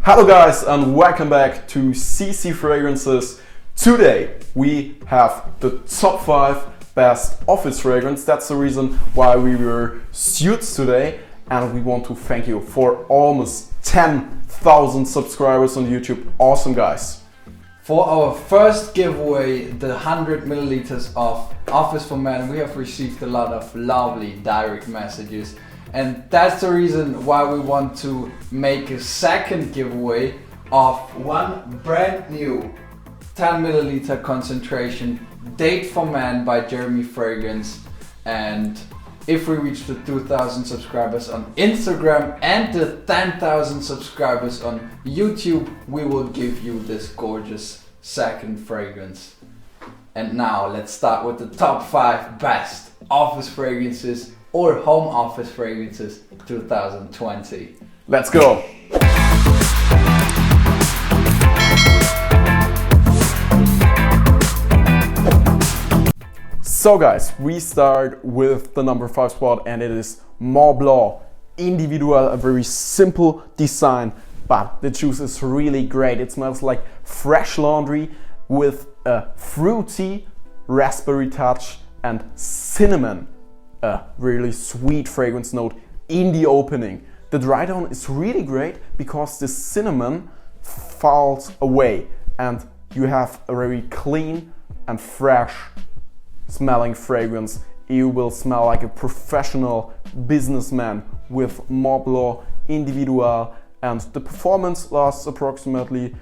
Hello guys and welcome back to CC Fragrances. Today we have the top 5 best office fragrance. That's the reason why we wear suits today, and we want to thank you for almost 10,000 subscribers on YouTube. Awesome guys. For our first giveaway, the 100 milliliters of Office for Men, we have received a lot of lovely direct messages. And that's the reason why we want to make a second giveaway of one brand new 10 milliliter concentration Date for Men by Jeremy Fragrance. And if we reach the 2,000 subscribers on Instagram and the 10,000 subscribers on YouTube, we will give you this gorgeous second fragrance. And now let's start with the top 5 best office fragrances or home office fragrances 2020. Let's go! So guys, we start with the number 5 spot, and it is Mont Blanc Individual. A very simple design, but the juice is really great. It smells like fresh laundry with a fruity raspberry touch and cinnamon. A really sweet fragrance note in the opening. The dry down is really great because the cinnamon falls away and you have a very clean and fresh smelling fragrance. You will smell like a professional businessman with Mont Blanc Individual, and the performance lasts approximately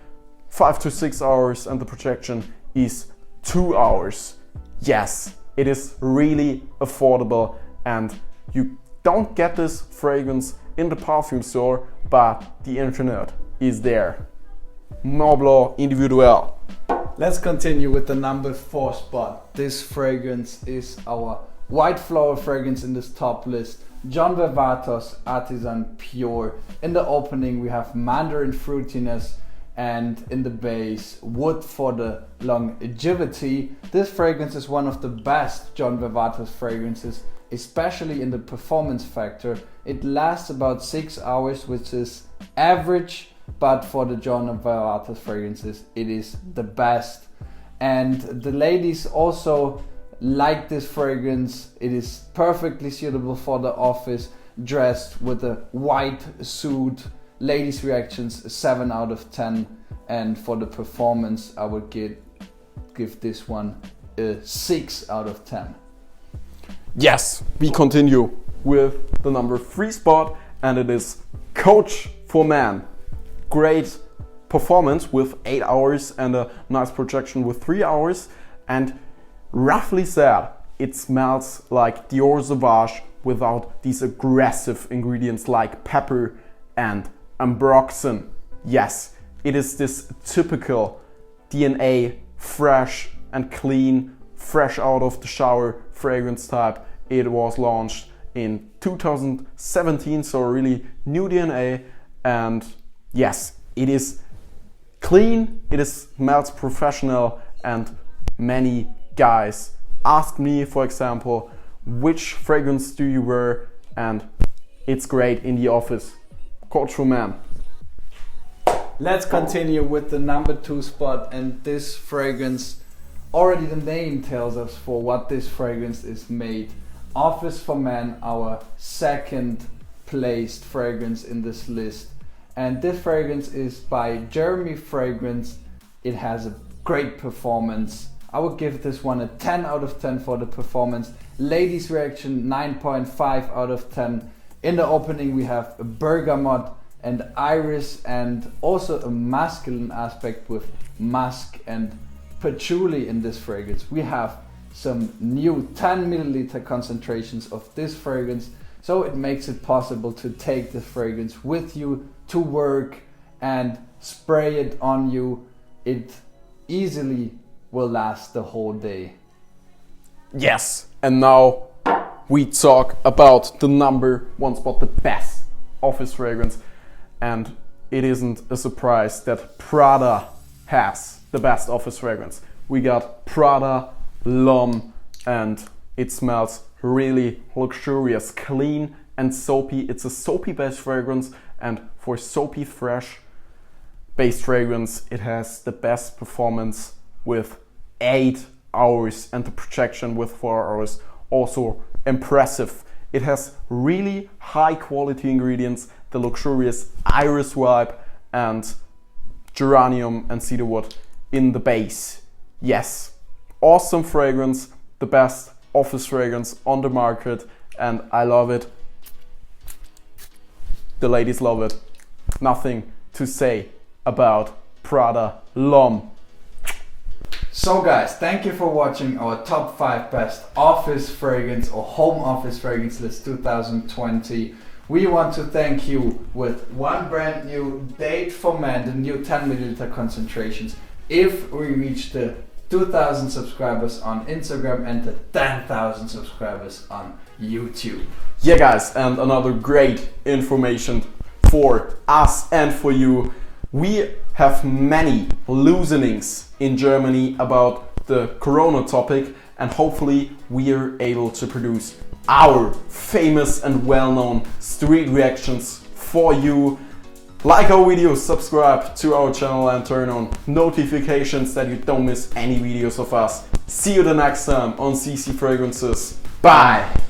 5 to 6 hours and the projection is 2 hours. Yes, it is really affordable, and you don't get this fragrance in the perfume store, but the internet is there. Mont Blanc Individual. Let's continue with the number 4 spot. This fragrance is our white flower fragrance in this top list. Vervatos Artisan Pure. In the opening we have mandarin fruitiness, and in the base wood for the longevity. This fragrance is one of the best Vervatos fragrances, especially in the performance factor. It lasts about 6 hours, which is average, but for the Vervatos fragrances it is the best. And the ladies also like this fragrance. It is perfectly suitable for the office, dressed with a white suit. Ladies' reactions 7 out of 10, and for the performance I would give this one a 6 out of 10. Yes, we continue with the number 3 spot, and it is Coach for Men. Great performance with 8 hours and a nice projection with 3 hours, and roughly said it smells like Dior Sauvage without these aggressive ingredients like pepper and ambroxan. Yes, it is this typical DNA, fresh and clean, fresh out of the shower fragrance type. It was launched in 2017, so a really new DNA. And yes, it is clean, it smells professional, and many guys ask me, for example, which fragrance do you wear, and it's great in the office. Coach for Men. Let's continue with the number 2 spot, and this fragrance, already the name tells us for what this fragrance is made. Office for Men, our second placed fragrance in this list. And this fragrance is by Jeremy Fragrance. It has a great performance. I would give this one a 10 out of 10 for the performance. Ladies' reaction 9.5 out of 10. In the opening we have a bergamot and iris, and also a masculine aspect with musk and patchouli in this fragrance. We have some new 10 milliliter concentrations of this fragrance, so it makes it possible to take this fragrance with you to work and spray it on you. It easily will last the whole day. Yes, and now we talk about the number 1 spot, the best office fragrance. And it isn't a surprise that Prada has the best office fragrance. We got Prada L'Homme, and it smells really luxurious, clean and soapy. It's a soapy based fragrance, and for soapy fresh base fragrance. It has the best performance with 8 hours and the projection with 4 hours, also impressive. It has really high quality ingredients, the luxurious iris vibe and geranium and cedarwood in the base. Yes, awesome fragrance, the best office fragrance on the market, and I love it. The ladies love it. Nothing to say about Prada L'Homme. So guys, thank you for watching our top 5 best office fragrance or home office fragrance list 2020. We want to thank you with one brand new date for men, the new 10 milliliter concentrations. If we reach the 2,000 subscribers on Instagram and the 10,000 subscribers on YouTube. Yeah guys, and another great information for us and for you. We have many loosenings in Germany about the Corona topic, and hopefully we are able to produce our famous and well-known street reactions for you. Like our videos, subscribe to our channel and turn on notifications that you don't miss any videos of us. See you the next time on CC Fragrances. Bye!